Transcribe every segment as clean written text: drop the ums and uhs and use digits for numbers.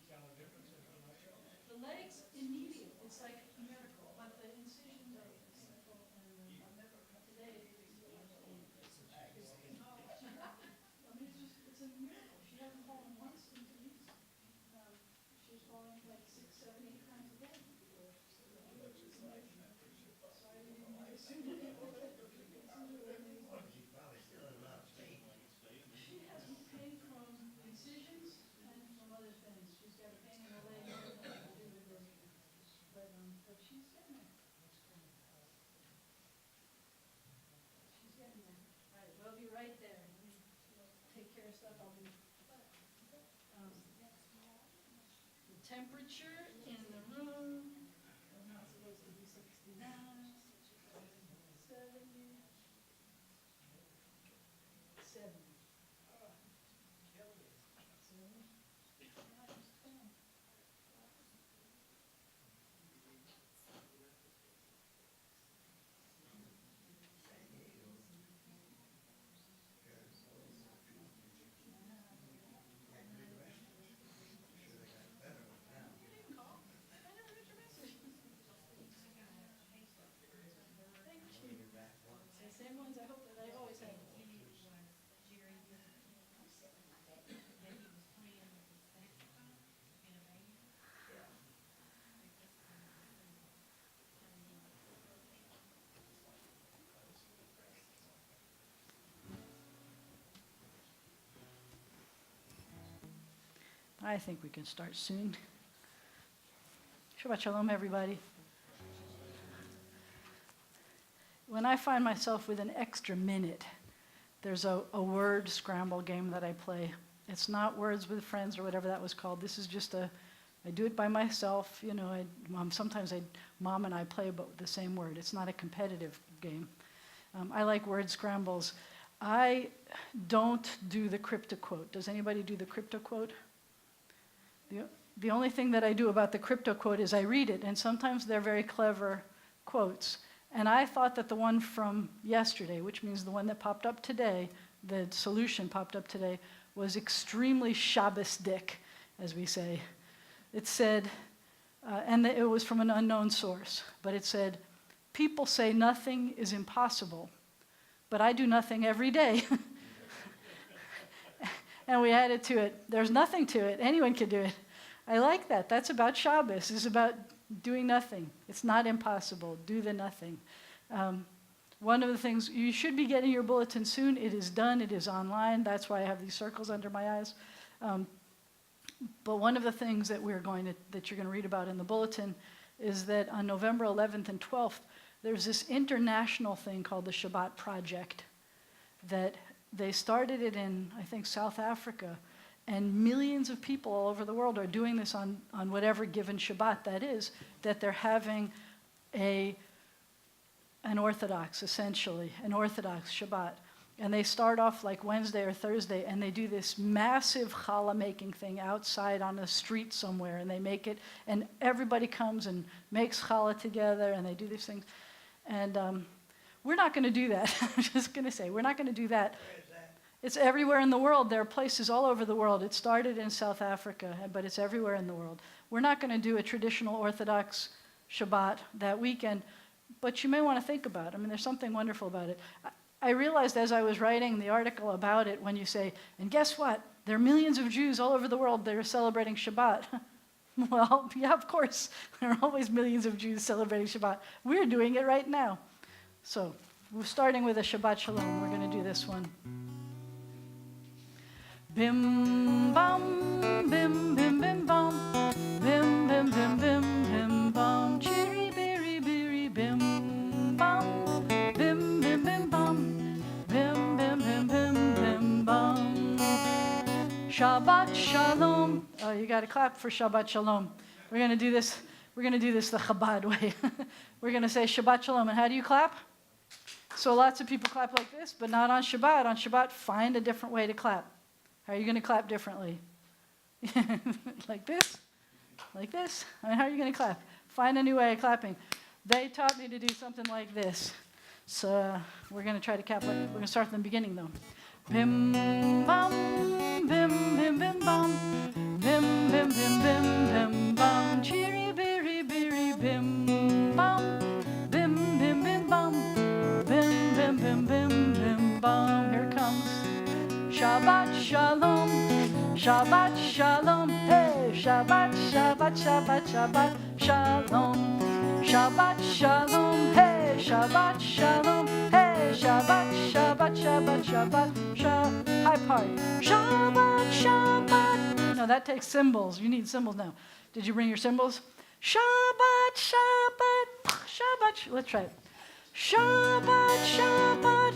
The legs immediate. It's like a miracle, but the incisions are simple. And today, I mean, it's a miracle. She hasn't fallen once into these. She's falling like 6, 7, 8 times a day before. It's amazing. Sorry, we didn't make it sooner. She has pain from incisions and from other things. She's got a pain in her leg that has nothing to do with this. But she's getting there. She's getting there. All right, we'll be right there. Take care of stuff. I'll be. The temperature in the room. I'm not supposed to be 69. 70. 70. Same ones I hope that I always have. I think we can start soon. Shabbat Shalom, everybody. When I find myself with an extra minute, there's a word scramble game that I play. It's not Words with Friends or whatever that was called. This is just I do it by myself. You know, sometimes Mom and I play about the same word. It's not a competitive game. I like word scrambles. I don't do the crypto quote. Does anybody do the crypto quote? The only thing that I do about the crypto quote is I read it, and sometimes they're very clever quotes. And I thought that the one from yesterday, which means the one that popped up today, the solution popped up today, was extremely Shabbos-dick, as we say. It said, and it was from an unknown source, but it said, people say nothing is impossible, but I do nothing every day. And we added to it, there's nothing to it. Anyone can do it. I like that. That's about Shabbos. It's about doing nothing. It's not impossible. Do the nothing. One of the things, you should be getting your bulletin soon. It is done. It is online. That's why I have these circles under my eyes. But one of the things that you're going to read about in the bulletin is that on November 11th and 12th, there's this international thing called the Shabbat Project that they started it in, I think, South Africa, and millions of people all over the world are doing this on whatever given Shabbat that is, that they're having an Orthodox, essentially, an Orthodox Shabbat. And they start off like Wednesday or Thursday, and they do this massive challah making thing outside on a street somewhere, and they make it, and everybody comes and makes challah together, and they do these things. And we're not going to do that. I'm just going to say, we're not going to do that. It's everywhere in the world. There are places all over the world. It started in South Africa, but it's everywhere in the world. We're not going to do a traditional Orthodox Shabbat that weekend, but you may want to think about it. I mean, there's something wonderful about it. I realized as I was writing the article about it, when you say, and guess what? There are millions of Jews all over the world that are celebrating Shabbat. Well, yeah, of course. There are always millions of Jews celebrating Shabbat. We're doing it right now. So we're starting with a Shabbat Shalom. We're going to do this one. Bim bam, bim bim bim bam, bim bim bim bim bim bam, chiri biri biri bim bam, bim bim bim bam, bim bim bim bim bim bam. Shabbat Shalom. Oh, you got to clap for Shabbat Shalom. We're going to do this. We're going to do this the Chabad way. We're going to say Shabbat Shalom. And how do you clap? So lots of people clap like this, but not on Shabbat. On Shabbat, find a different way to clap. How are you going to clap differently? Like this? Like this? I mean, how are you going to clap? Find a new way of clapping. They taught me to do something like this. So we're going to try to clap. We're going to start from the beginning, though. Bim, bam, bim, bim, bim, bam. Bim, bim, bim, bim, shalom, Shabbat shalom, hey, Shabbat, Shabbat, Shabbat, Shabbat shalom, Shabbat shalom, hey, Shabbat shalom, hey, Shabbat, Shabbat, Shabbat, Shabbat, high part, Shabbat, Shabbat. No, that takes cymbals. You need cymbals now. Did you bring your cymbals? Shabbat, Shabbat, Shabbat. Let's try it. Shabbat, Shabbat.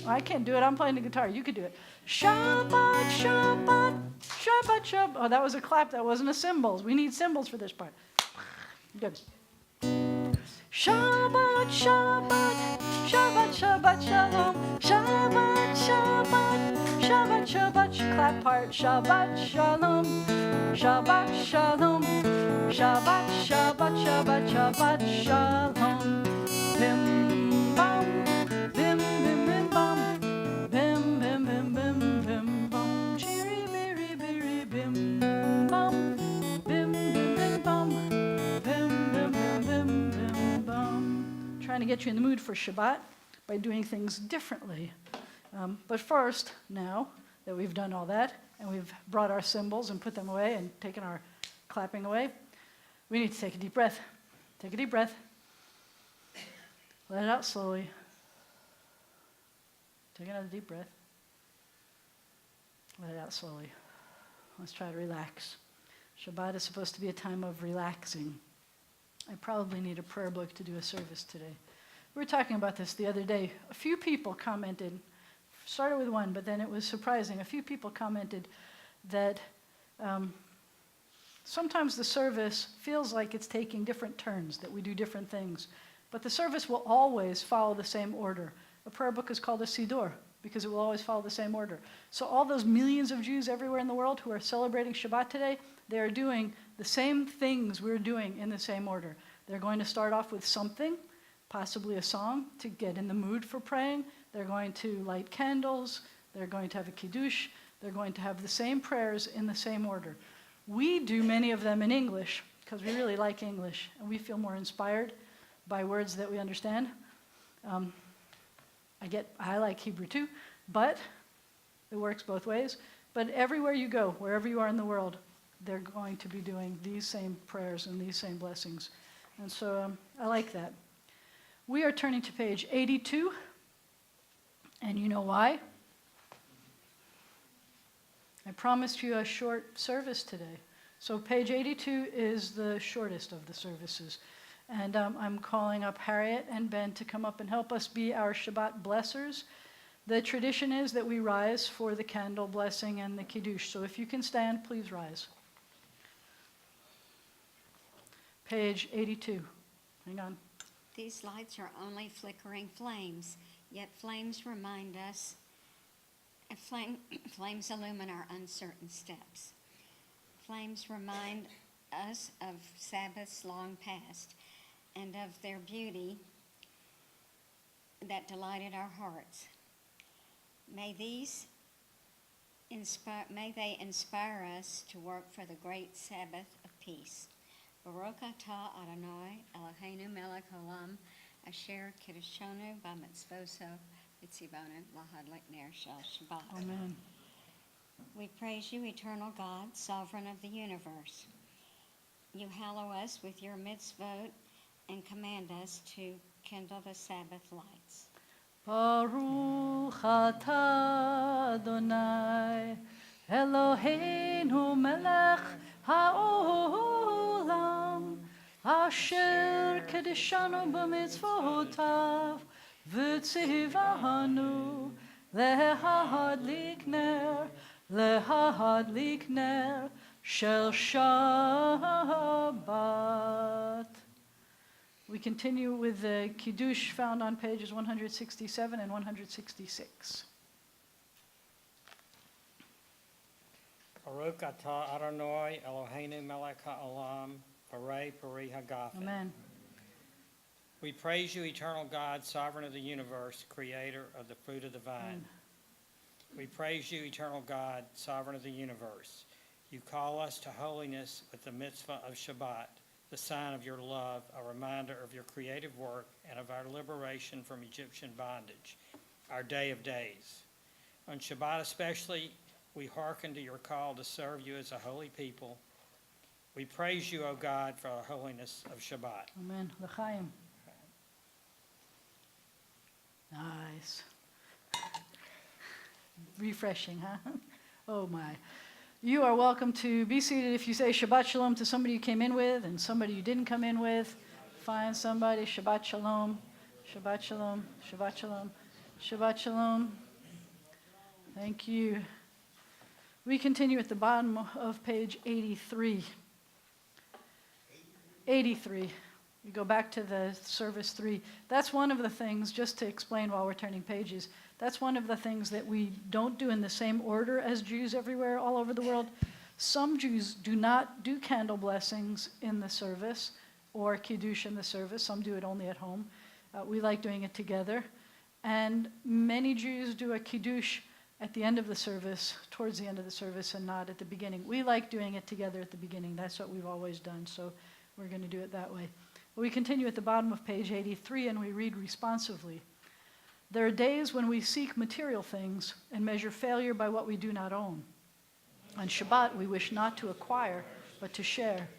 Oh, I can't do it. I'm playing the guitar. You could do it. Shabbat, Shabbat, Shabbat, Shabbat. Oh, that was a clap. That wasn't a cymbals. We need cymbals for this part. Good. Shabbat, Shabbat, Shabbat, Shabbat, Shalom. Shabbat, Shabbat, Shabbat, Shabbat. Clap part. Shabbat, Shalom. Shabbat, Shalom. Shabbat, Shabbat, Shabbat, Shabbat, Shalom. Bim, bam, bim, bim, bim, bam. Bim, bim, bim, bim, bim, bam. Chiri, biri, biri, bim, bam. Bim, bim, bim, bam. Bim, bim, bim, bim, bim, bam. Trying to get you in the mood for Shabbat by doing things differently. But first, now that we've done all that, and we've brought our cymbals and put them away and taken our clapping away, we need to take a deep breath. Take a deep breath. Let it out slowly. Take another deep breath. Let it out slowly. Let's try to relax. Shabbat is supposed to be a time of relaxing. I probably need a prayer book to do a service today. We were talking about this the other day. A few people commented, started with one, but then it was surprising. A few people commented that sometimes the service feels like it's taking different turns, that we do different things. But the service will always follow the same order. A prayer book is called a siddur because it will always follow the same order. So all those millions of Jews everywhere in the world who are celebrating Shabbat today, they are doing the same things we're doing in the same order. They're going to start off with something, possibly a song, to get in the mood for praying. They're going to light candles. They're going to have a kiddush. They're going to have the same prayers in the same order. We do many of them in English because we really like English and we feel more inspired by words that we understand. I like Hebrew too, but it works both ways. But everywhere you go, wherever you are in the world, they're going to be doing these same prayers and these same blessings. And so I like that. We are turning to page 82, and you know why? I promised you a short service today. So page 82 is the shortest of the services. And I'm calling up Harriet and Ben to come up and help us be our Shabbat blessers. The tradition is that we rise for the candle blessing and the kiddush. So if you can stand, please rise. Page 82. Hang on. These lights are only flickering flames, yet flames remind us, flames illumine our uncertain steps. Flames remind us of Sabbaths long past and of their beauty that delighted our hearts. May they inspire us to work for the great Sabbath of peace. Baruch atah Adonai Eloheinu melech haolam asher kiddushanu b'mitzvoso v'tzivonu lahadlik ner shel Shabbat. Amen. We praise you, eternal God, sovereign of the universe. You hallow us with your mitzvot and command us to kindle the Sabbath lights. Baruch atah Adonai Eloheinu melech haolam asher kedishanu b'mitzvotav v'tzivanu lehadlik ner shel Shabbat. We continue with the Kiddush found on pages 167 and 166. Baruch atah Adonai Eloheinu melech haolam parei peri hagafen. Amen. We praise you, eternal God, sovereign of the universe, creator of the fruit of the vine. Amen. We praise you, eternal God, sovereign of the universe. You call us to holiness with the mitzvah of Shabbat, the sign of your love, a reminder of your creative work and of our liberation from Egyptian bondage, our day of days. On Shabbat especially, we hearken to your call to serve you as a holy people. We praise you, O God, for the holiness of Shabbat. Amen. L'chaim. Nice. Refreshing, huh? Oh my. You are welcome to be seated if you say Shabbat Shalom to somebody you came in with and somebody you didn't come in with. Find somebody. Shabbat Shalom. Shabbat Shalom. Shabbat Shalom. Shabbat Shalom. Thank you. We continue at the bottom of page 83. 83. We go back to the service 3. That's one of the things, just to explain while we're turning pages, that's one of the things that we don't do in the same order as Jews everywhere, all over the world. Some Jews do not do candle blessings in the service or Kiddush in the service. Some do it only at home. We like doing it together. And many Jews do a Kiddush at the end of the service, towards the end of the service, and not at the beginning. We like doing it together at the beginning. That's what we've always done, so we're going to do it that way. We continue at the bottom of page 83, and we read responsively. There are days when we seek material things and measure failure by what we do not own. On Shabbat, we wish not to acquire, but to share.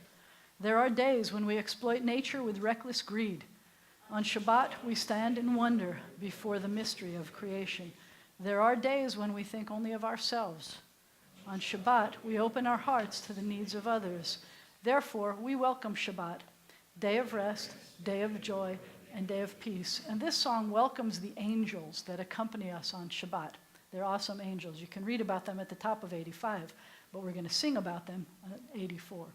There are days when we exploit nature with reckless greed. On Shabbat, we stand in wonder before the mystery of creation. There are days when we think only of ourselves. On Shabbat, we open our hearts to the needs of others. Therefore, we welcome Shabbat, day of rest, day of joy, and day of peace. And this song welcomes the angels that accompany us on Shabbat. They're awesome angels. You can read about them at the top of 85, but we're going to sing about them at 84.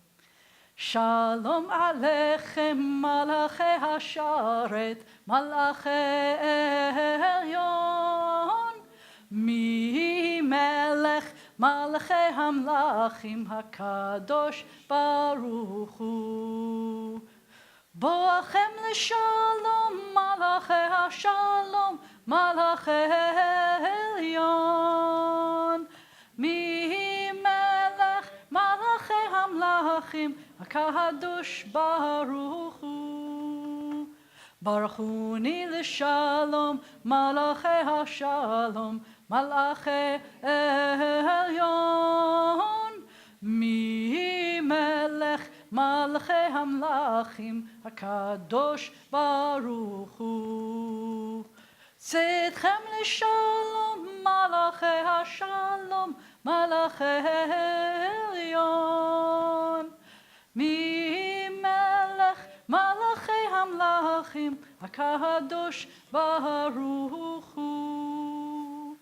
Shalom Aleichem, Malachei Hasharet, Malachei Elyon, Mi Melech, Malachei Hamlachim, HaKadosh Baruch Hu. Boachem L'Shalom, Malachei HaShalom, Malachei Elyon, Mi Melech, Malachei Hamlachim, HaKadosh Baruch Hu. Baruch Hu Ni L'Shalom, Malachei HaShalom, Malachei Elyon, Mi Melech, Malachei Hamlachim, HaKadosh Baruch Hu. Tzedchem L'Shalom, Malachei HaShalom, Malachei Elyon, Mi Melech, Malachei Hamlachim, HaKadosh Baruch Hu.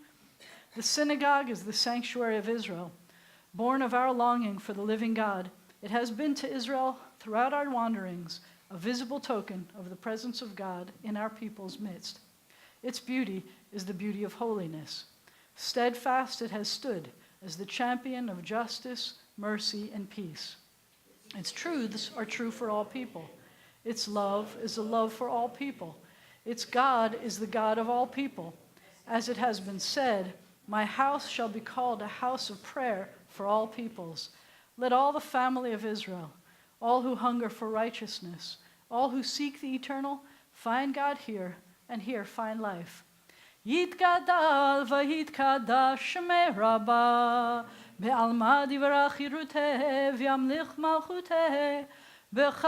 The synagogue is the sanctuary of Israel, born of our longing for the living God. It has been to Israel throughout our wanderings a visible token of the presence of God in our people's midst. Its beauty is the beauty of holiness. Steadfast it has stood as the champion of justice, mercy, and peace. Its truths are true for all people. Its love is a love for all people. Its God is the God of all people. As it has been said, my house shall be called a house of prayer for all peoples. Let all the family of Israel, all who hunger for righteousness, all who seek the eternal, find God here, and here find life. Yitgadal v'yitkadash shmei Rabbah, be'alma divrach yiruteh, v'yamlich malchuteh, b'chayechon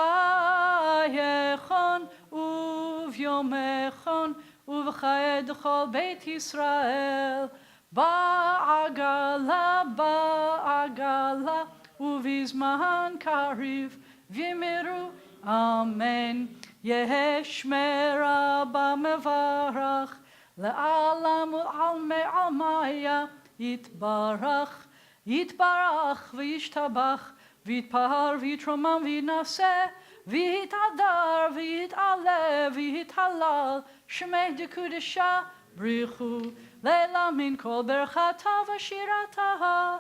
u'v'yomechon, u'v'chayed chol Beit Yisrael, ba'agala, ba'agala, uvizman kariv v'yimiru, amen. Yesh merabah mevarach, le'alam u'almei almaya, yitbarach, yitbarach v'yishtabach, v'yitpahar v'yitromam v'yinaseh, v'yitadar v'yit'aleh v'yithalal, shmei dekudesha brichu, leila min kol berchata v'shirata,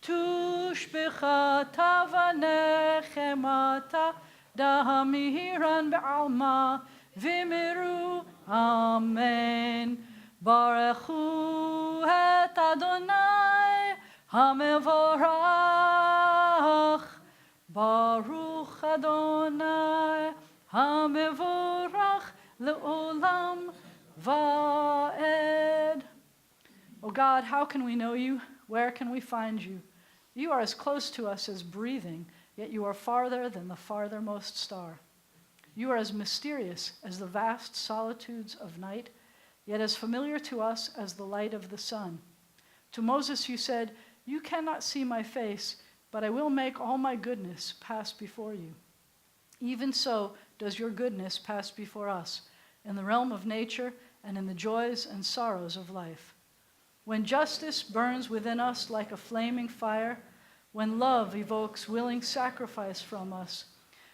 tushbechata v'nechemata, dahamiran be'alma v'miru, amen. Barechu et Adonai hamevorach, Baruch Adonai hamevorach le'olam va'ed. Oh God, how can we know you? where can we find you? You are as close to us as breathing, yet you are farther than the farthermost star. You are as mysterious as the vast solitudes of night, yet as familiar to us as the light of the sun. To Moses you said, "You cannot see my face, but I will make all my goodness pass before you." Even so does your goodness pass before us, in the realm of nature and in the joys and sorrows of life. When justice burns within us like a flaming fire, when love evokes willing sacrifice from us,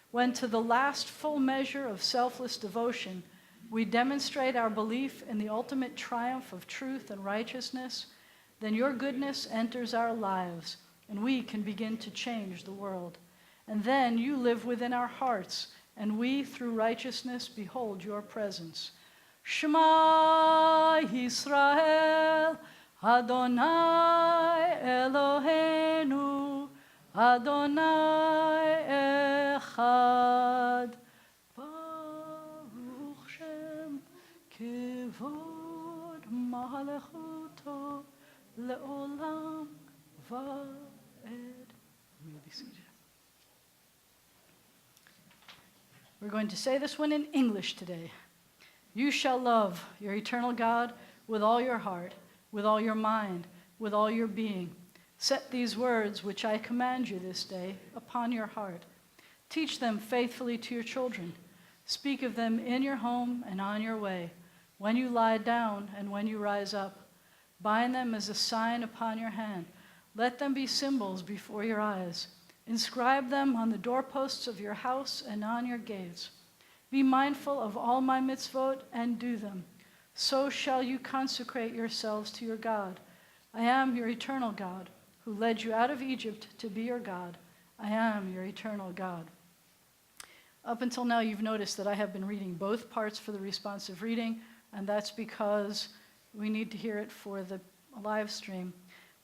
when to the last full measure of selfless devotion we demonstrate our belief in the ultimate triumph of truth and righteousness, then your goodness enters our lives, and we can begin to change the world. And then you live within our hearts, and we, through righteousness, behold your presence. Shema Yisrael, Adonai Eloheinu, Adonai Echad. Baruch Shem Kevod Malchuto Leolam Vaed. You may be seated. We're going to say this one in English today. You shall love your eternal God with all your heart, with all your mind, with all your being. Set these words, which I command you this day, upon your heart. Teach them faithfully to your children. Speak of them in your home and on your way, when you lie down and when you rise up. Bind them as a sign upon your hand. Let them be symbols before your eyes. Inscribe them on the doorposts of your house and on your gates. Be mindful of all my mitzvot and do them. So shall you consecrate yourselves to your God. I am your eternal God, who led you out of Egypt to be your God. I am your eternal God. Up until now, you've noticed that I have been reading both parts for the responsive reading, and that's because we need to hear it for the live stream.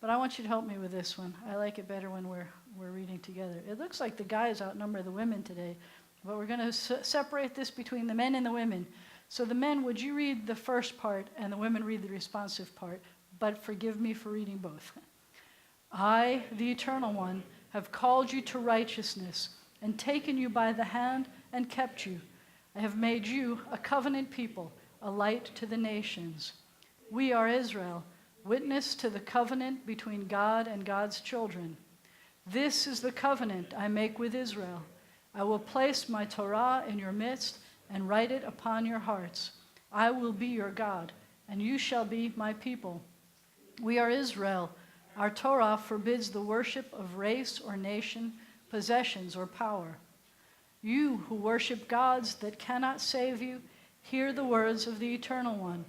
But I want you to help me with this one. I like it better when we're reading together. It looks like the guys outnumber the women today, but we're going to separate this between the men and the women. So the men, would you read the first part, and the women read the responsive part, but forgive me for reading both. I, the Eternal One, have called you to righteousness and taken you by the hand and kept you. I have made you a covenant people, a light to the nations. We are Israel, witness to the covenant between God and God's children. This is the covenant I make with Israel. I will place my Torah in your midst and write it upon your hearts. I will be your God, and you shall be my people. We are Israel. Our Torah forbids the worship of race or nation, possessions or power. You who worship gods that cannot save you, hear the words of the Eternal One.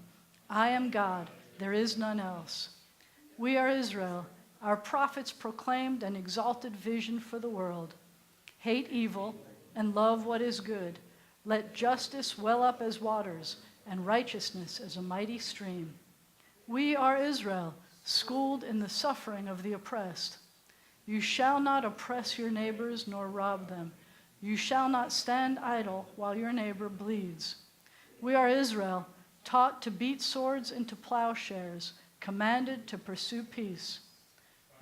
I am God, there is none else. We are Israel. Our prophets proclaimed an exalted vision for the world. Hate evil and love what is good. Let justice well up as waters and righteousness as a mighty stream. We are Israel, schooled in the suffering of the oppressed. You shall not oppress your neighbors nor rob them. You shall not stand idle while your neighbor bleeds. We are Israel, taught to beat swords into plowshares, commanded to pursue peace.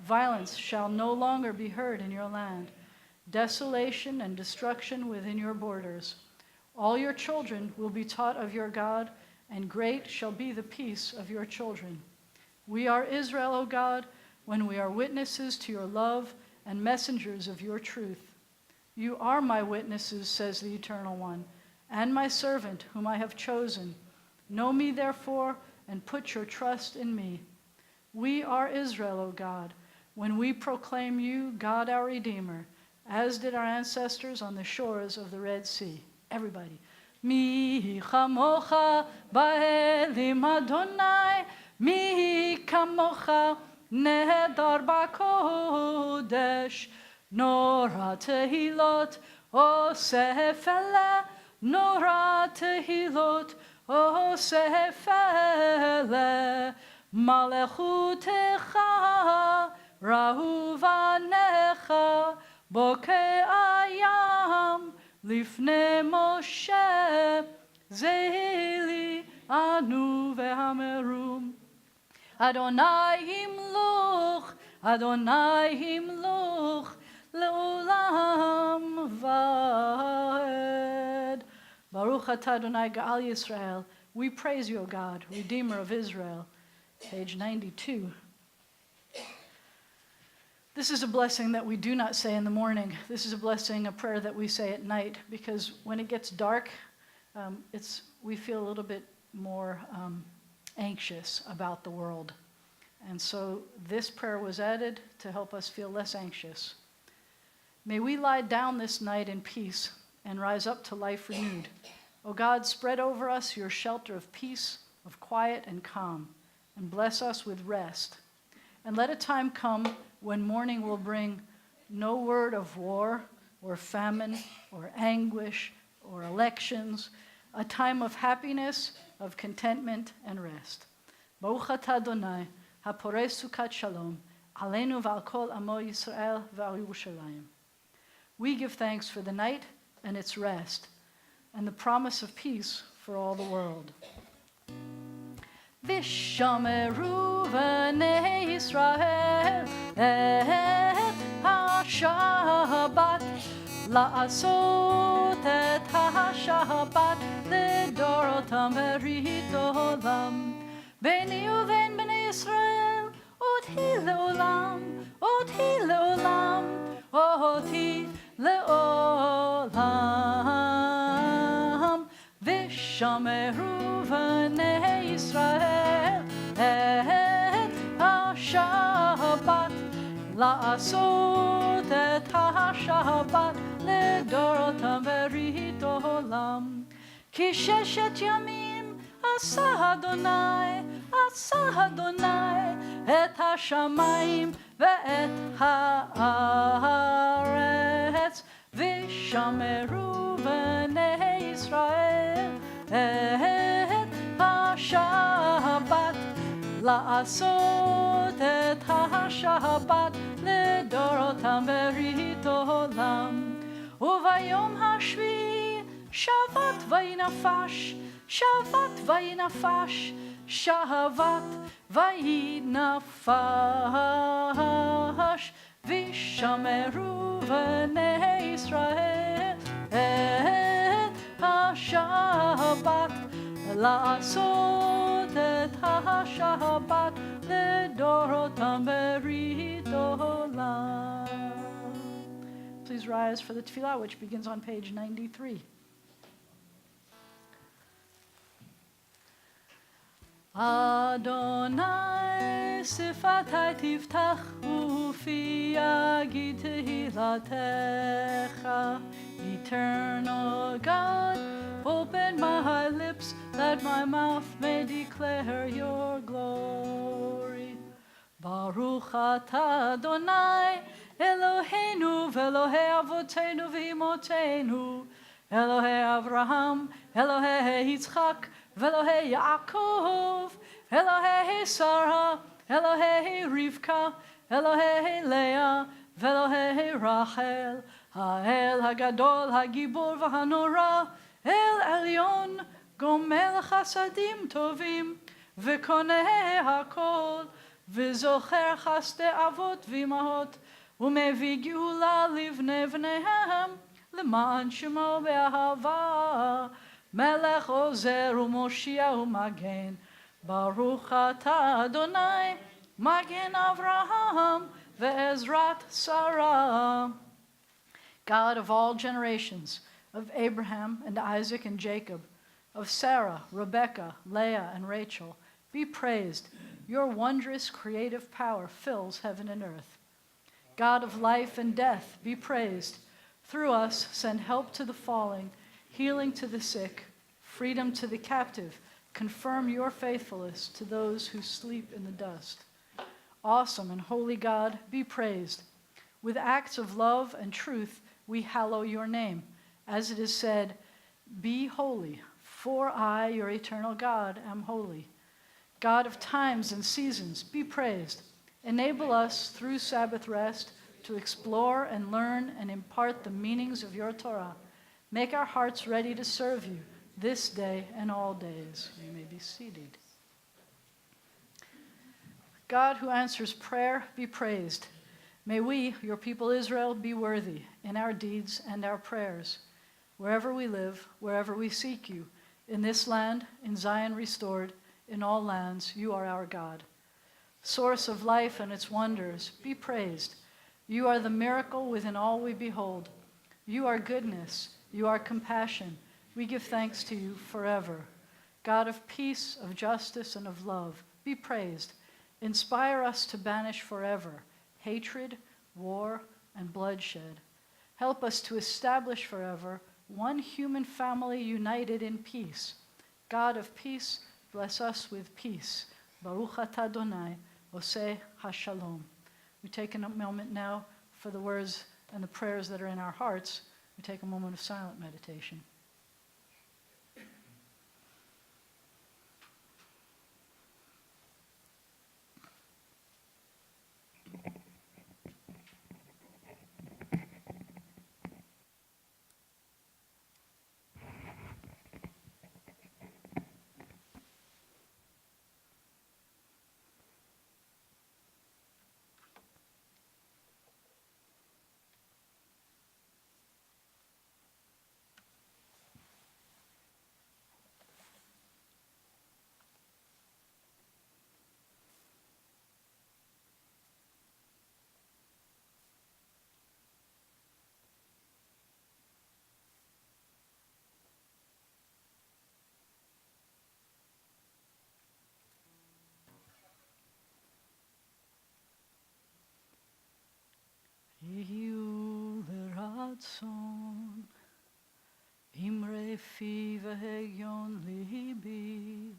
Violence shall no longer be heard in your land, desolation and destruction within your borders. All your children will be taught of your God, and great shall be the peace of your children. We are Israel, O God, when we are witnesses to your love and messengers of your truth. You are my witnesses, says the Eternal One, and my servant whom I have chosen. Know me, therefore, and put your trust in me. We are Israel, O God, when we proclaim you, God our Redeemer, as did our ancestors on the shores of the Red Sea. Everybody. Mi chamocha ba'elim Adonai, mi kamocha nehedar b'kodesh, nora tehilot osef ele, nora tehilot osef ele, malechutecha rahuvanecha bokei ayam לפני משה זהילי אנו והמרום. אדוני ימלוך Adonai himloch leolam vaed. Baruch atah Adonai Gaal Yisrael. We praise you, O God, Redeemer of Israel. Page 92. This is a blessing that we do not say in the morning. This is a blessing, a prayer that we say at night, because when it gets dark, we feel a little bit more anxious about the world. And so this prayer was added to help us feel less anxious. May we lie down this night in peace and rise up to life renewed. O God, spread over us your shelter of peace, of quiet and calm, and bless us with rest. And let a time come when morning will bring no word of war or famine or anguish or elections, a time of happiness, of contentment and rest. Baruch atah Adonai, haporei sukat shalom, aleinu v'al kol amo Yisrael v'al Yerushalayim. We give thanks for the night and its rest, and the promise of peace for all the world. Vishameru v'nei Yisrael et ha-Shabbat, la'asot et ha-Shabbat לדורותם ברית עולם. ביני ובין בני ישראל אותי לעולם, אותי לעולם, אותי לעולם. ושמרו בני ישראל את השבת, לעשות את השבת לדורותם ברית עולם. כי ששת ימים עשה אדוני את השמיים ואת הארץ, ושמרו בני ישראל את השבת, לעשות את השבת לדורותם ברית עולם. וביום השביעי שבת וינפש, שבת וינפש, שבת וינפש, ושמרו בני ישראל את השבת, לעשות את השבת לדורותם ברית עולם. Please rise for the tefillah, which begins on page 93. Adonai sifatai tiftach ufi yagid tehillatech. Eternal God, open my lips that my mouth may declare your glory. Baruch atah Adonai Eloheinu v'Elohei avotenu v'imotenu, Elohei Avraham, Elohei Yitzchak, Elohei Yaakov, Elohei Sarah, Elohei Rivka, Elohei Leah, Elohei Rachel, Ha'el Hagadol, Hagibor v'Hanora, El Elyon, Gomel Chasadim Tovim, V'koneh Hakol, V'zocher Chaste Avot V'imahot, U'mevii Geula Livnei V'neihem, L'man Shemo Be'ahava, Melech Ozer U'Moshia U'Magen, Baruch atah Adonai, Magen Avraham, Ve'ezrat Sarah. God of all generations, of Abraham and Isaac and Jacob, of Sarah, Rebekah, Leah, and Rachel, be praised. Your wondrous creative power fills heaven and earth. God of life and death, be praised. Through us, send help to the falling, healing to the sick, freedom to the captive. Confirm your faithfulness to those who sleep in the dust. Awesome and holy God, be praised. With acts of love and truth, we hallow your name. As it is said, be holy, for I, your eternal God, am holy. God of times and seasons, be praised. Enable us, through Sabbath rest, to explore and learn and impart the meanings of your Torah. Make our hearts ready to serve you this day and all days. You may be seated. God who answers prayer, be praised. May we, your people Israel, be worthy in our deeds and our prayers. Wherever we live, wherever we seek you, in this land, in Zion restored, in all lands, you are our God. Source of life and its wonders, be praised. You are the miracle within all we behold. You are goodness, you are compassion. We give thanks to you forever. God of peace, of justice, and of love, be praised. Inspire us to banish forever hatred, war, and bloodshed. Help us to establish forever one human family united in peace. God of peace, bless us with peace. Baruch atah Adonai, oseh hashalom. We take a moment now for the words and the prayers that are in our hearts. We take a moment of silent meditation. יהיו לרצון אמרי פי והגיון ליבי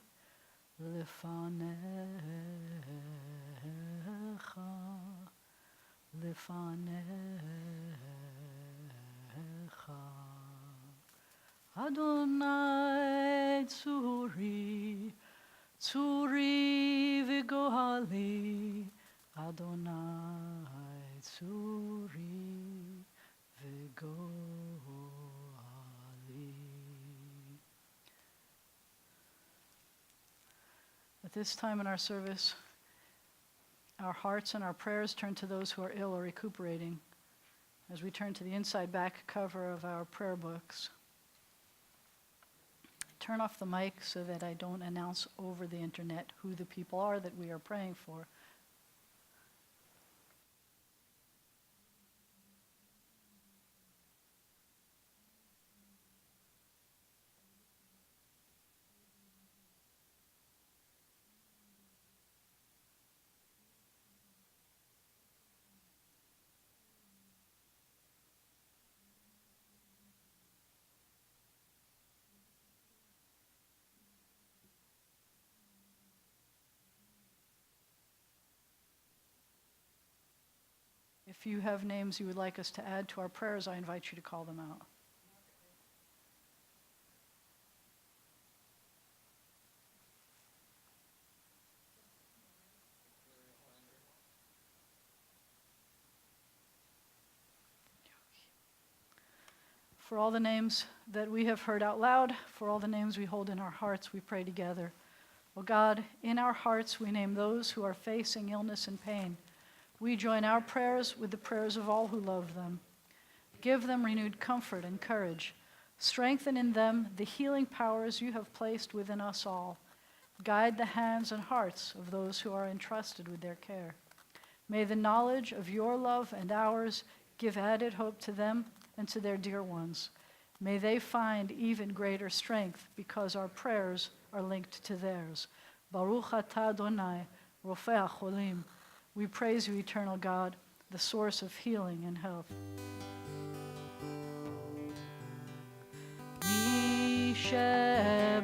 לפניך, לפניך. אדוני צורי, צורי וגואלי, אדוני צורי וגואלי. At this time in our service, our hearts and our prayers turn to those who are ill or recuperating. As we turn to the inside back cover of our prayer books, turn off the mic so that I don't announce over the internet who the people are that we are praying for. If you have names you would like us to add to our prayers, I invite you to call them out. For all the names that we have heard out loud, for all the names we hold in our hearts, we pray together. O God, in our hearts we name those who are facing illness and pain. We join our prayers with the prayers of all who love them. Give them renewed comfort and courage. Strengthen in them the healing powers you have placed within us all. Guide the hands and hearts of those who are entrusted with their care. May the knowledge of your love and ours give added hope to them and to their dear ones. May they find even greater strength because our prayers are linked to theirs. Baruch atah Adonai, Rofei HaCholim. We praise you, eternal God, the source of healing and health. Mi sheberach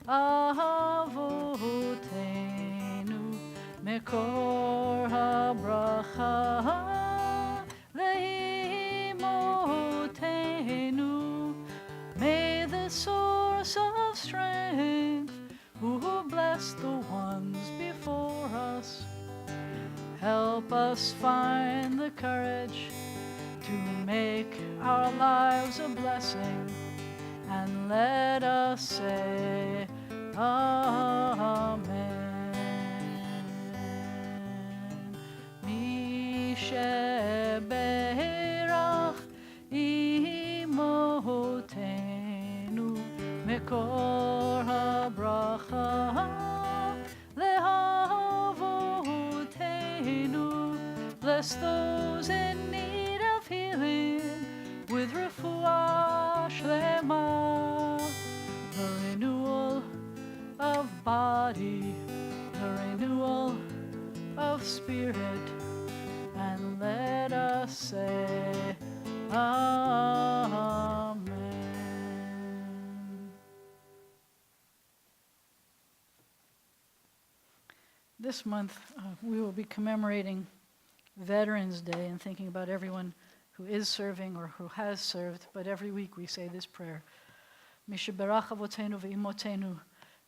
avotenu mekor habracha leimotenu. May the source of strength who bless the ones before us help us find the courage to make our lives a blessing, and let us say Amen. שברח אמותינו מקור הברכה לאבותינו. Bless those in need of healing with refuah shlema, the renewal of body, the renewal of spirit, and let us say Amen. This month we will be commemorating Veterans Day and thinking about everyone who is serving or who has served, but every week we say this prayer. Mishaberach avotenu ve'imotenu.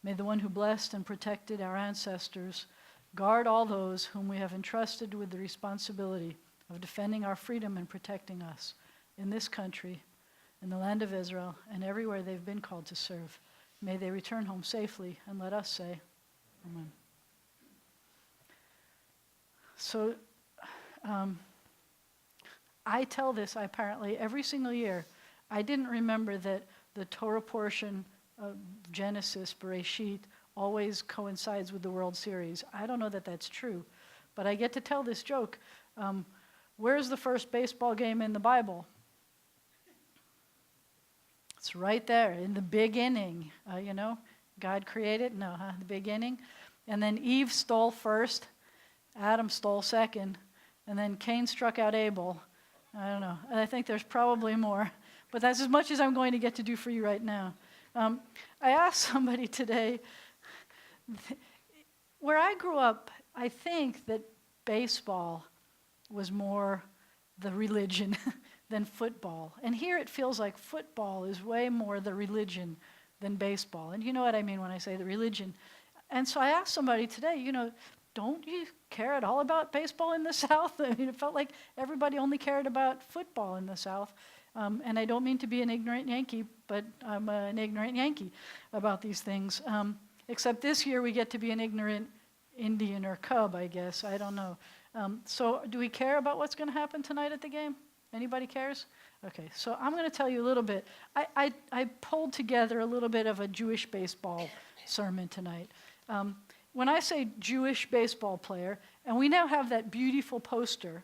May the one who blessed and protected our ancestors guard all those whom we have entrusted with the responsibility of defending our freedom and protecting us in this country, in the land of Israel, and everywhere they've been called to serve. May they return home safely, and let us say, Amen. So, I tell this apparently every single year. I didn't remember that the Torah portion of Genesis, Bereshit, always coincides with the World Series. I don't know that that's true, but I get to tell this joke. Where's the first baseball game in the Bible? It's right there in the beginning. God created? No, the beginning. And then Eve stole first, Adam stole second, and then Cain struck out Abel. I don't know. I think there's probably more, but that's as much as I'm going to get to do for you right now. I asked somebody today, where I grew up, I think that baseball was more the religion than football. And here it feels like football is way more the religion than baseball. And you know what I mean when I say the religion. And so I asked somebody today, don't you care at all about baseball in the South? I mean, it felt like everybody only cared about football in the South. And I don't mean to be an ignorant Yankee, but I'm an ignorant Yankee about these things. Except this year we get to be an ignorant Indian or Cub, I guess. I don't know. So do we care about what's going to happen tonight at the game? Anybody cares? Okay, so I'm going to tell you a little bit. I pulled together a little bit of a Jewish baseball sermon tonight. When I say Jewish baseball player, and we now have that beautiful poster,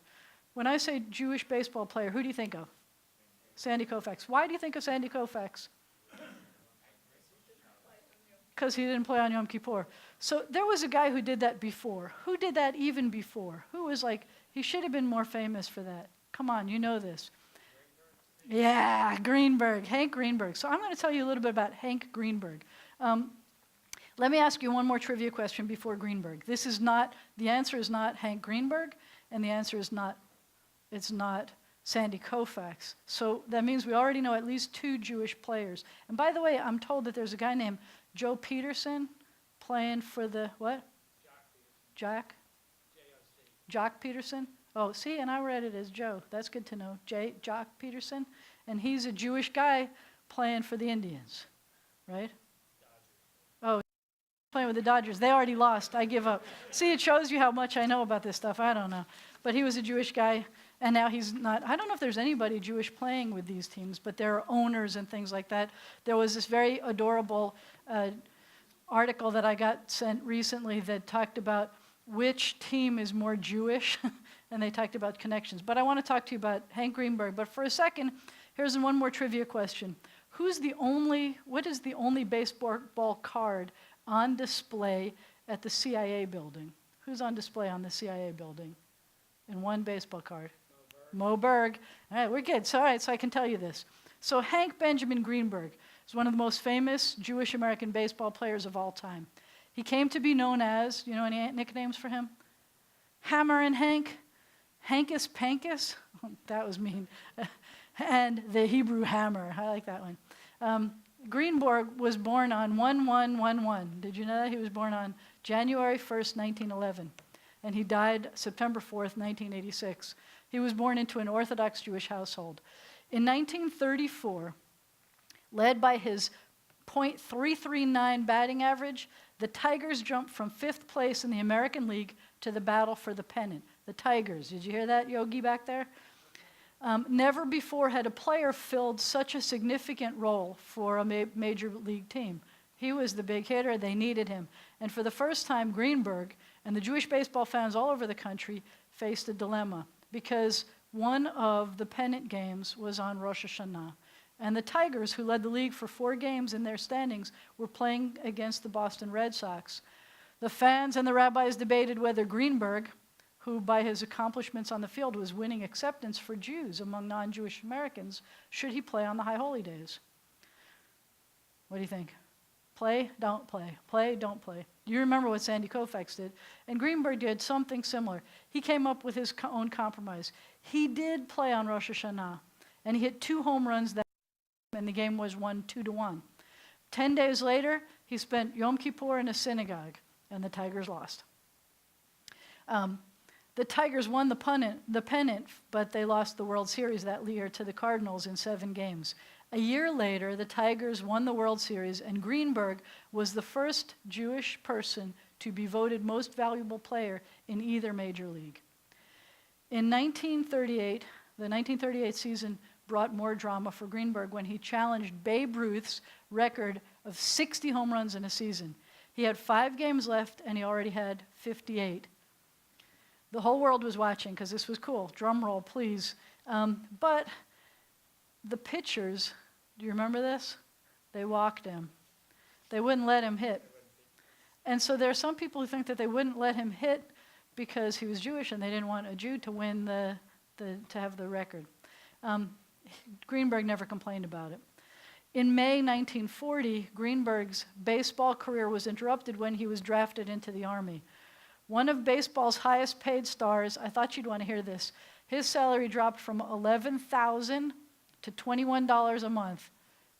when I say Jewish baseball player, who do you think of? Sandy Koufax. Why do you think of Sandy Koufax? Because he didn't play on Yom Kippur. So there was a guy who did that before. Who did that even before? Who was like, he should have been more famous for that. Come on, you know this. Yeah, Greenberg, Hank Greenberg. So I'm going to tell you a little bit about Hank Greenberg. Let me ask you one more trivia question before Greenberg. The answer is not Hank Greenberg, and the answer is not, it's not Sandy Koufax. So that means we already know at least two Jewish players. And by the way, I'm told that there's a guy named Joe Peterson playing for the, what? Jack? J-O-C. Jock Peterson? Oh, see, and I read it as Joe. That's good to know. Jock Peterson. And he's a Jewish guy playing for the Indians, right? Oh, playing with the Dodgers. They already lost. I give up. See, it shows you how much I know about this stuff. I don't know. But he was a Jewish guy, and now he's not. I don't know if there's anybody Jewish playing with these teams, but there are owners and things like that. There was this very adorable article that I got sent recently that talked about which team is more Jewish, and they talked about connections. But I want to talk to you about Hank Greenberg. But for a second, here's one more trivia question. What is the only baseball card on display at the CIA building? Who's on display on the CIA building? In one baseball card? Mo Berg. All right, we're good. So, all right, so I can tell you this. So Hank Benjamin Greenberg is one of the most famous Jewish American baseball players of all time. He came to be known as, you know any nicknames for him? Hammer and Hank, Hankus Pankus, that was mean, and the Hebrew Hammer. I like that one. Greenberg was born on 1/1/11. Did you know that? He was born on January 1st, 1911, and he died September 4th, 1986. He was born into an Orthodox Jewish household. In 1934, led by his .339 batting average, the Tigers jumped from 5th place in the American League to the battle for the pennant. the Tigers. Did you hear that, Yogi, back there? Never before had a player filled such a significant role for a major league team. He was the big hitter. They needed him. And for the first time, Greenberg and the Jewish baseball fans all over the country faced a dilemma because one of the pennant games was on Rosh Hashanah. And the Tigers, who led the league for 4 games in their standings, were playing against the Boston Red Sox. The fans and the rabbis debated whether Greenberg, who by his accomplishments on the field was winning acceptance for Jews among non-Jewish Americans, should he play on the high holy days? What do you think? Play, don't play. Play, don't play. You remember what Sandy Koufax did. And Greenberg did something similar. He came up with his own compromise. He did play on Rosh Hashanah, and he hit 2 home runs that game, and the game was won 2-1. 10 days later, he spent Yom Kippur in a synagogue, and the Tigers lost. The Tigers won the pennant, but they lost the World Series that year to the Cardinals in 7 games. A year later, the Tigers won the World Series, and Greenberg was the first Jewish person to be voted most valuable player in either major league. In 1938, the 1938 season brought more drama for Greenberg when he challenged Babe Ruth's record of 60 home runs in a season. He had 5 games left, and he already had 58. The whole world was watching because this was cool. Drum roll, please. But the pitchers, do you remember this? They walked him. They wouldn't let him hit. And so there are some people who think that they wouldn't let him hit because he was Jewish and they didn't want a Jew to win to have the record. Greenberg never complained about it. In May 1940, Greenberg's baseball career was interrupted when he was drafted into the Army. One of baseball's highest paid stars, I thought you'd want to hear this, his salary dropped from $11,000 to $21 a month.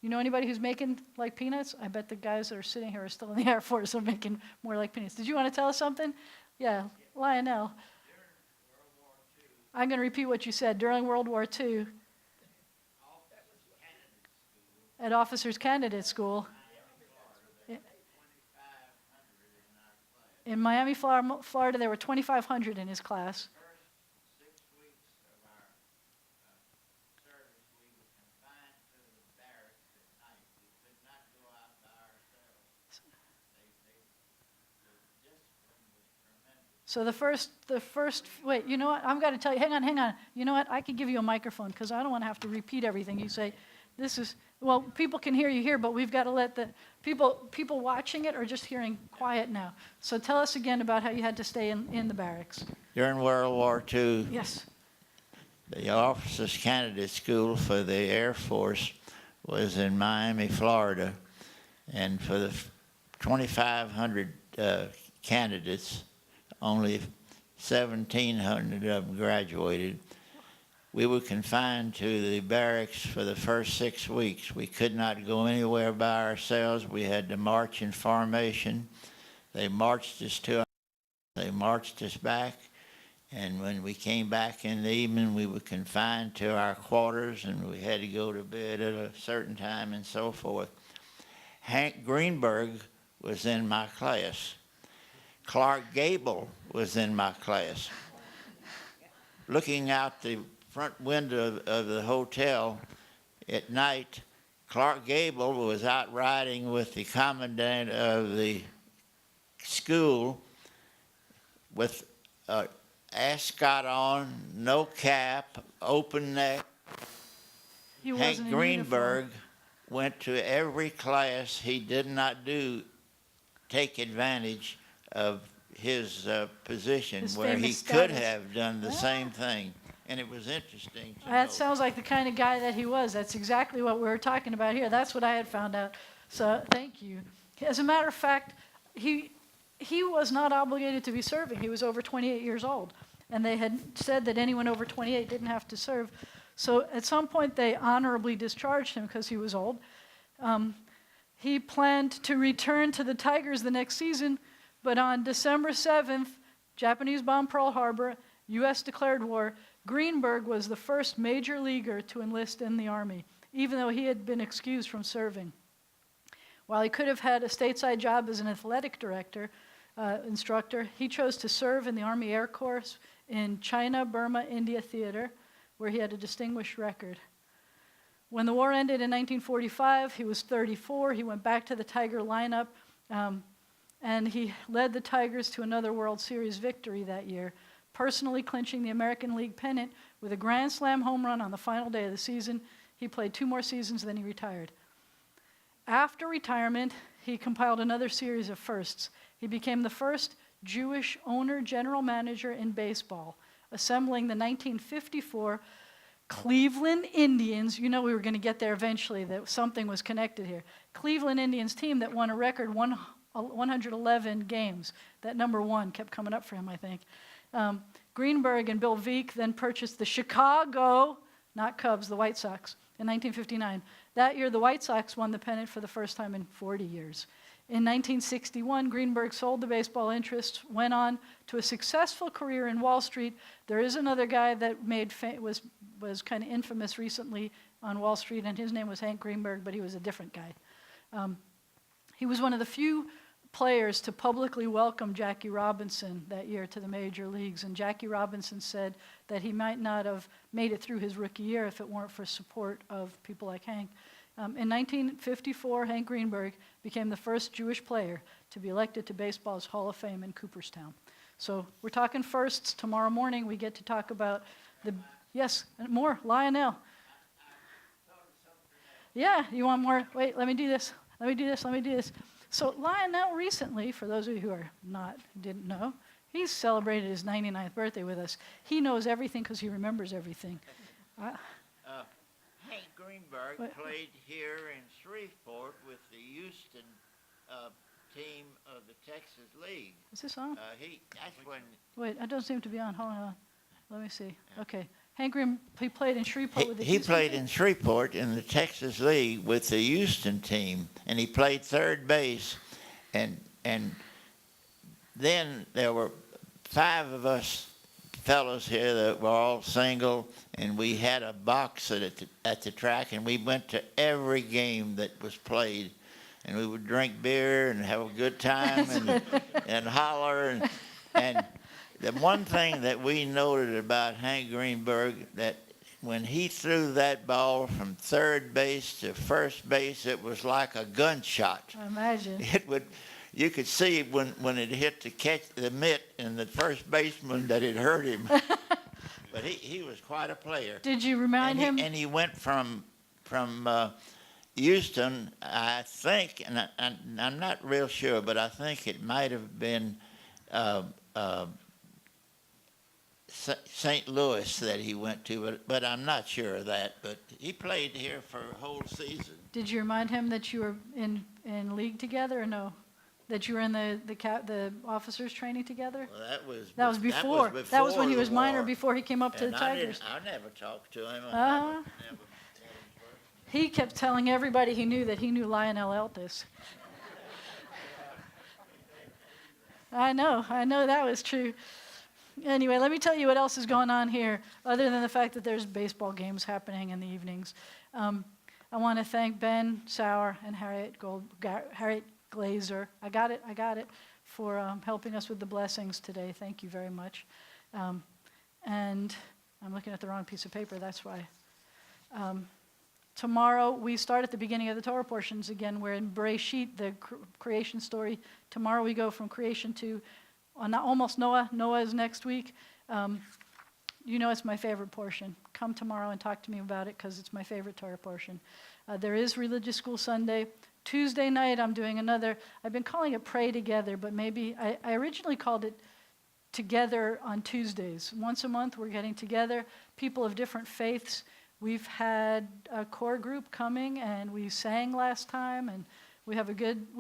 You know anybody who's making like peanuts? I bet the guys that are sitting here are still in the Air Force are making more like peanuts. Did you want to tell us something? Yeah, Lionel. I'm going to repeat what you said. During World War II, at Officers Candidate School, in Miami, Florida, there were 2,500 in his class. So the first, wait, you know what? I'm going to tell you, hang on. You know what? I could give you a microphone because I don't want to have to repeat everything you say. This is, well, people can hear you here, but we've got to let the people watching it are just hearing quiet now. So tell us again about how you had to stay in the barracks. During World War II, Yes. the Officers Candidate School for the Air Force was in Miami, Florida. And for the 2,500 candidates, only 1,700 of them graduated. We were confined to the barracks for the first 6 weeks. We could not go anywhere by ourselves. We had to march in formation. They marched us back. And when we came back in the evening, we were confined to our quarters, and we had to go to bed at a certain time and so forth. Hank Greenberg was in my class. Clark Gable was in my class. Looking out the front window of the hotel at night, Clark Gable was out riding with the commandant of the school with an ascot on, no cap, open neck. Hank Greenberg went to every class he did not take advantage of his position, His where he famous could status. have done the same thing. And it was interesting to That know. sounds like the kind of guy that he was. That's exactly what we were talking about here. That's what I had found out. So thank you. As a matter of fact, he was not obligated to be serving. He was over 28 years old. And they had said that anyone over 28 didn't have to serve. So at some point they honorably discharged him because he was old. He planned to return to the Tigers the next season, but on December 7th, Japanese bombed Pearl Harbor, U.S. declared war. Greenberg was the first major leaguer to enlist in the Army, even though he had been excused from serving. While he could have had a stateside job as an athletic instructor, he chose to serve in the Army Air Corps in China, Burma, India theater, where he had a distinguished record. When the war ended in 1945, he was 34. He went back to the Tiger lineup, and he led the Tigers to another World Series victory that year, personally clinching the American League pennant with a grand slam home run on the final day of the season. He played 2 more seasons, then he retired. After retirement, he compiled another series of firsts. He became the first Jewish owner general manager in baseball, assembling the 1954 Cleveland Indians. You know we were going to get there eventually, that something was connected here. Cleveland Indians team that won a record 111 games. That number 1 kept coming up for him, I think. Greenberg and Bill Veeck then purchased the Chicago, not Cubs, the White Sox, in 1959. That year, the White Sox won the pennant for the first time in 40 years. In 1961, Greenberg sold the baseball interests, went on to a successful career in Wall Street. There is another guy that was kind of infamous recently on Wall Street, and his name was Hank Greenberg, but he was a different guy. He was one of the few players to publicly welcome Jackie Robinson that year to the major leagues, and Jackie Robinson said that he might not have made it through his rookie year if it weren't for support of people like Hank. In 1954, Hank Greenberg became the first Jewish player to be elected to baseball's Hall of Fame in Cooperstown. So we're talking firsts. Tomorrow morning we get to talk about yes, and more, Lionel. Yeah, you want more? Wait, let me do this. So Lionel recently, for those of you who didn't know, he's celebrated his 99th birthday with us. He knows everything because he remembers everything. Hank Greenberg played here in Shreveport with the Houston team of the Texas League. Is this on? That's when Wait, it doesn't seem to be on. Hold on. Let me see. Okay. Hank Green, he played in Shreveport with the he Houston played team? in Shreveport in the Texas League with the Houston team, and he played third base, and then there were 5 of us fellows here that were all single, and we had a box at the track, and we went to every game that was played, and we would drink beer and have a good time and holler and the one thing that we noted about Hank Greenberg, that when he threw that ball from third base to first base, it was like a gunshot. I imagine. You could see when it hit the mitt and the first baseman that it hurt him. But he was quite a player. Did you remind him? And he went from Houston, I think, and I'm not real sure, but I think it might have been St. Louis that he went to, but I'm not sure of that. But he played here for a whole season. Did you remind him that you were in league together, or no? That you were in the officers training together? Well, that was before. That was when he was minor, war. before he came up to And the Tigers. I never talked to him. He kept telling everybody he knew that he knew Lionel Eltis. I know that was true. Anyway, let me tell you what else is going on here, other than the fact that there's baseball games happening in the evenings. I want to thank Ben Sauer and Harriet Glazer. I got it, for helping us with the blessings today. Thank you very much. And I'm looking at the wrong piece of paper, that's why. Tomorrow, we start at the beginning of the Torah portions again. We're in Bereshit, the creation story. Tomorrow we go from creation to almost Noah. Noah is next week. You know it's my favorite portion. Come tomorrow and talk to me about it because it's my favorite Torah portion. There is Religious School Sunday. Tuesday night I'm doing another, I've been calling it Pray Together, but maybe, I originally called it Together on Tuesdays. Once a month we're getting together, people of different faiths. We've had a core group coming and we sang last time, and we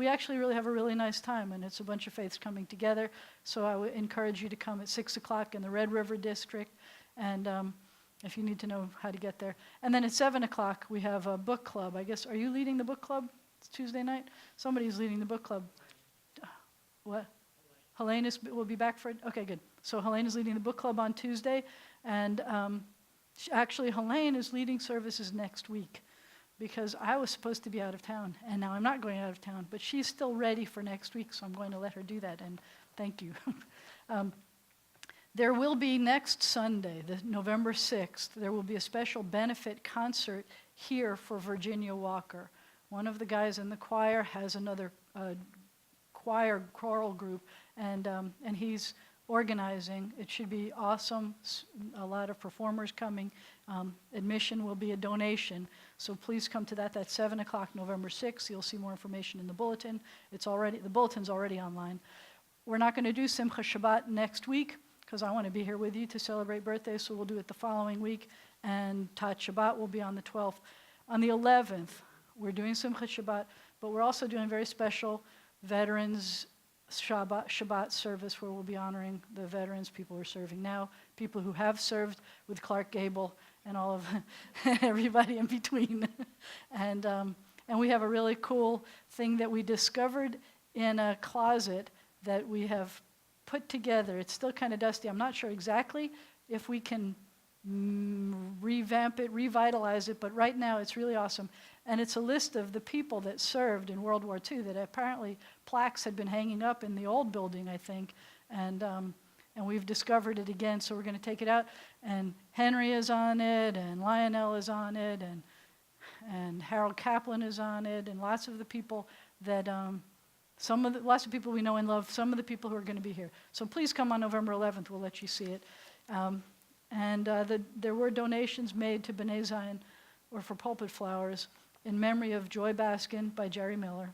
actually really have a really nice time, and it's a bunch of faiths coming together. So I would encourage you to come at 6 o'clock in the Red River District, and if you need to know how to get there. And then at 7 o'clock we have a book club. I guess, are you leading the book club? It's Tuesday night? Somebody's leading the book club. What? Helene will be back for it? Okay, good. So Helene is leading the book club on Tuesday, and actually Helene is leading services next week, because I was supposed to be out of town, and now I'm not going out of town, but she's still ready for next week, so I'm going to let her do that, and thank you. There will be next Sunday, the November 6th, there will be a special benefit concert here for Virginia Walker. One of the guys in the choir has another choral group, and he's organizing. It should be awesome. A lot of performers coming. Admission will be a donation, so please come to that. That's 7 o'clock, November 6th. You'll see more information in the bulletin. The bulletin's already online. We're not going to do Simcha Shabbat next week because I want to be here with you to celebrate birthdays, so we'll do it the following week, and Tat Shabbat will be on the 12th. On the 11th, we're doing Simcha Shabbat, but we're also doing a very special Veterans Shabbat service where we'll be honoring the veterans, people who are serving now, people who have served with Clark Gable, and all of everybody in between. And we have a really cool thing that we discovered in a closet that we have put together. It's still kind of dusty. I'm not sure exactly if we can revamp it, revitalize it, but right now it's really awesome. And it's a list of the people that served in World War II that apparently plaques had been hanging up in the old building, I think, and we've discovered it again, so we're going to take it out. And Henry is on it, and Lionel is on it, and Harold Kaplan is on it, and lots of the people that lots of people we know and love, some of the people who are going to be here. So please come on November 11th. We'll let you see it. There were donations made to B'nai Zion, or for Pulpit Flowers, in memory of Joy Baskin by Jerry Miller,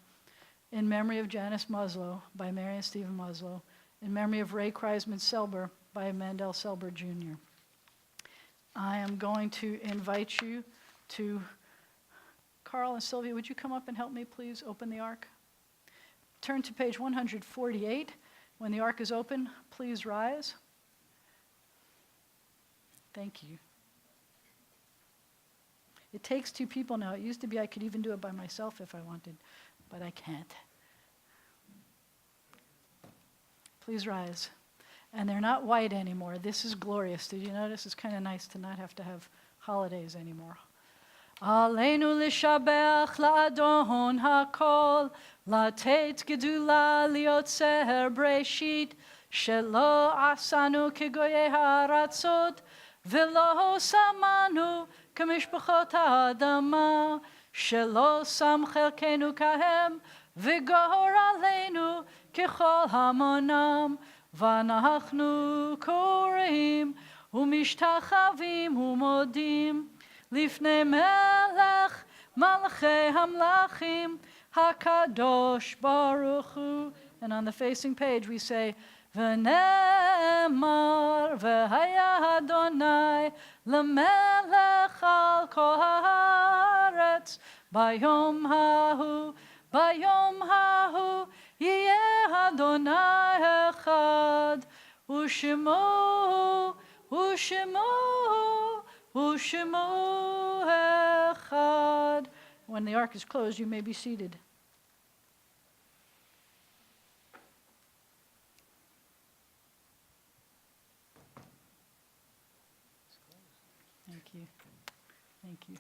in memory of Janice Muslow by Marion Stephen Muslow, in memory of Ray Kreisman Selber by Mandel Selber Jr. I am going to invite you to, Carl and Sylvia, would you come up and help me, please, open the ark? Turn to page 148. When the ark is open, please rise. Thank you. It takes two people now. It used to be I could even do it by myself if I wanted, but I can't. Please rise. And they're not white anymore. This is glorious. Did you notice? It's kind of nice to not have to have holidays anymore. Aleinu l'shabech la'adon hakol, la'tet gedula liotzer breshit, shelo asanu kegoye haratzot, velo samanu כמשפחות האדמה, שלא שם חלקנו כהם, וגור עלינו ככל המונם, ואנחנו קוראים ומשתחווים ומודים לפני מלך מלכי המלכים, הקדוש ברוך הוא. And on the facing page we say, ונאמר והיה אדוני למלך על כל הארץ ביום ההוא יהיה אדוני אחד ושמו אחד. When the ark is closed, you may be seated. Thank you. Thank you.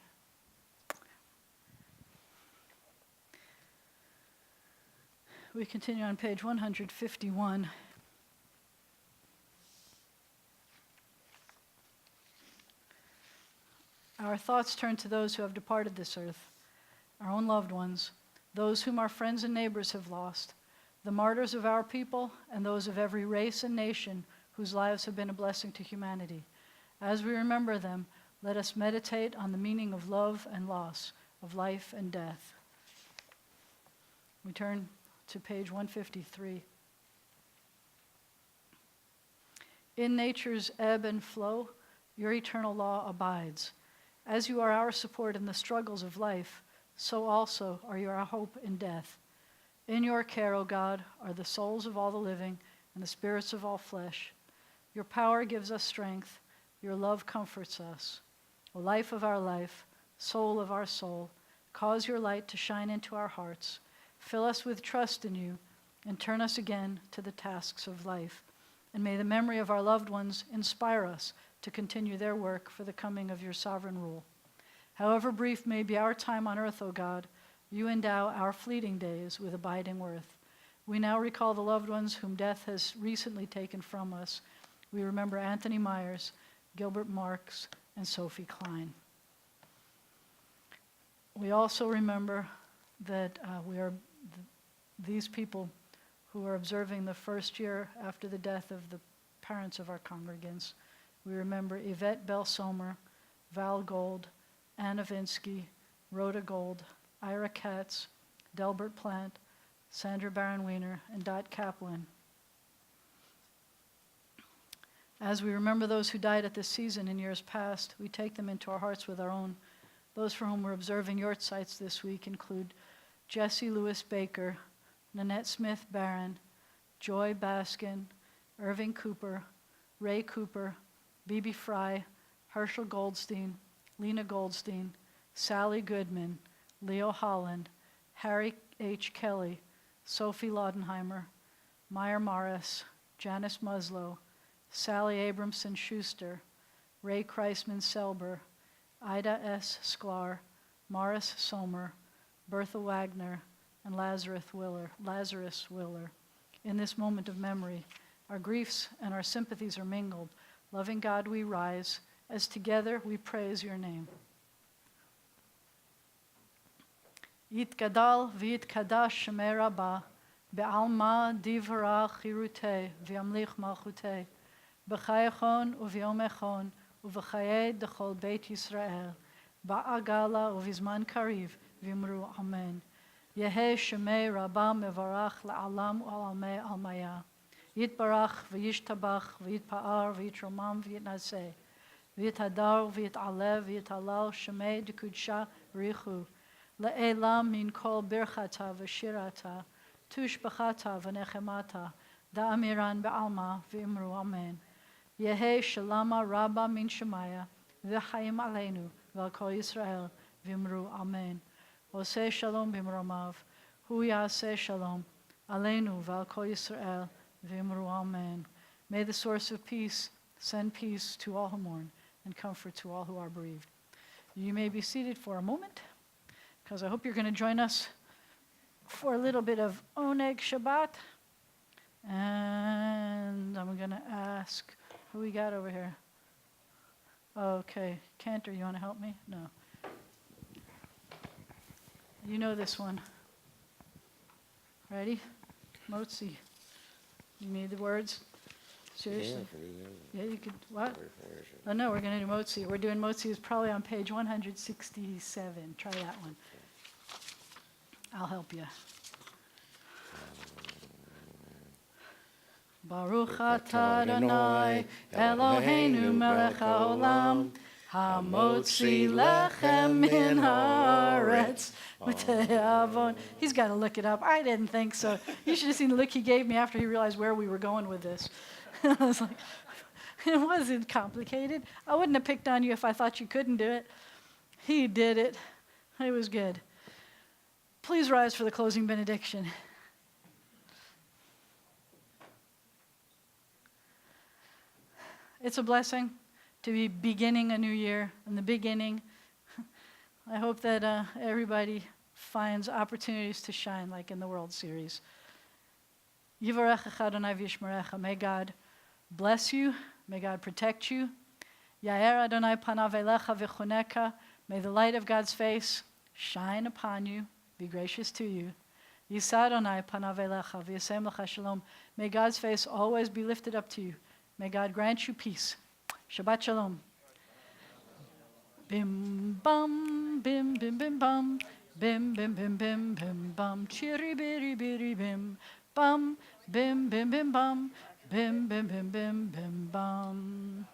We continue on page 151. Our thoughts turn to those who have departed this earth, our own loved ones, those whom our friends and neighbors have lost, the martyrs of our people, and those of every race and nation whose lives have been a blessing to humanity. As we remember them, let us meditate on the meaning of love and loss, of life and death. We turn to page 153. In nature's ebb and flow, your eternal law abides. As you are our support in the struggles of life, so also are you our hope in death. In your care, O God, are the souls of all the living and the spirits of all flesh. Your power gives us strength. Your love comforts us. O life of our life, soul of our soul, cause your light to shine into our hearts. Fill us with trust in you and turn us again to the tasks of life. And may the memory of our loved ones inspire us to continue their work for the coming of your sovereign rule. However brief may be our time on earth, O God, you endow our fleeting days with abiding worth. We now recall the loved ones whom death has recently taken from us. We remember Anthony Myers, Gilbert Marks, and Sophie Klein. We also remember that these people who are observing the first year after the death of the parents of our congregants. We remember Yvette Bell-Somer, Val Gold, Anna Vinsky, Rhoda Gold, Ira Katz, Delbert Plant, Sandra Barron-Wiener, and Dot Kaplan. As we remember those who died at this season in years past, we take them into our hearts with our own. Those for whom we're observing yortsites this week include Jesse Lewis Baker, Nanette Smith Barron, Joy Baskin, Irving Cooper, Ray Cooper, Bibi Fry, Herschel Goldstein, Lena Goldstein, Sally Goodman, Leo Holland, Harry H. Kelly, Sophie Laudenheimer, Meyer Morris, Janice Muslow, Sally Abramson Schuster, Ray Kreisman Selber, Ida S. Sklar, Morris Sommer, Bertha Wagner, and Lazarus Willer. In this moment of memory, our griefs and our sympathies are mingled. Loving God, we rise, as together we praise your name. Yitgadal v'yitkadash shemei Rabbah, be'alma divra chirutei v'yamlich malchutei, b'chayachon u'v'yomechon u'v'chayei dechol beit Yisrael, ba'agala u'v'zman kariv v'imru amen. Yehei shemei Rabbah mevarach la'alam u'alamei almaya. Yitbarach v'yishtabach v'yitpa'ar v'yitromam v'yitnaseh. V'yitadar v'yit'alev v'yitalal shemei dekudsha richu. Le'elam min kol birchata v'shirata. Tushbachata v'nechemata. Da'amiran be'alma v'imru amen. Yehei shalama rabba min shemaya. V'chaim aleinu v'al kol Yisrael v'imru amen. Oseh shalom b'mromav. Hu yaseh shalom. Aleinu v'al kol Yisrael v'imru amen. May the source of peace send peace to all who mourn and comfort to all who are bereaved. You may be seated for a moment, because I hope you're going to join us for a little bit of Oneg Shabbat. And I'm going to ask, who we got over here? Okay, Cantor, you want to help me? No. You know this one. Ready? Motzi. You need the words? Seriously? Yeah, you could, what? Oh, no, we're going to do Motzi. We're doing Motzi. It's probably on page 167. Try that one. I'll help you. Baruch atah Adonai Eloheinu melech haolam hamotzi lechem min haaretz v'te'avon. He's got to look it up. I didn't think so. You should have seen the look he gave me after he realized where we were going with this. I was like, it wasn't complicated. I wouldn't have picked on you if I thought you couldn't do it. He did it. It was good. Please rise for the closing benediction. It's a blessing to be beginning a new year. In the beginning, I hope that everybody finds opportunities to shine, like in the World Series. Yivarechecha Adonai v'yishmerecha. May God bless you. May God protect you. Yair Adonai panav elecha v'chuneka. May the light of God's face shine upon you, be gracious to you. Yisa Adonai panav elecha v'yasem lecha shalom. May God's face always be lifted up to you. May God grant you peace. Shabbat shalom. Bim bum, bim bim bim bum, bim bim bim bim bim bum, chiri biri biri bim bum, bim bim bim bum, bim bim bim bim bim bum.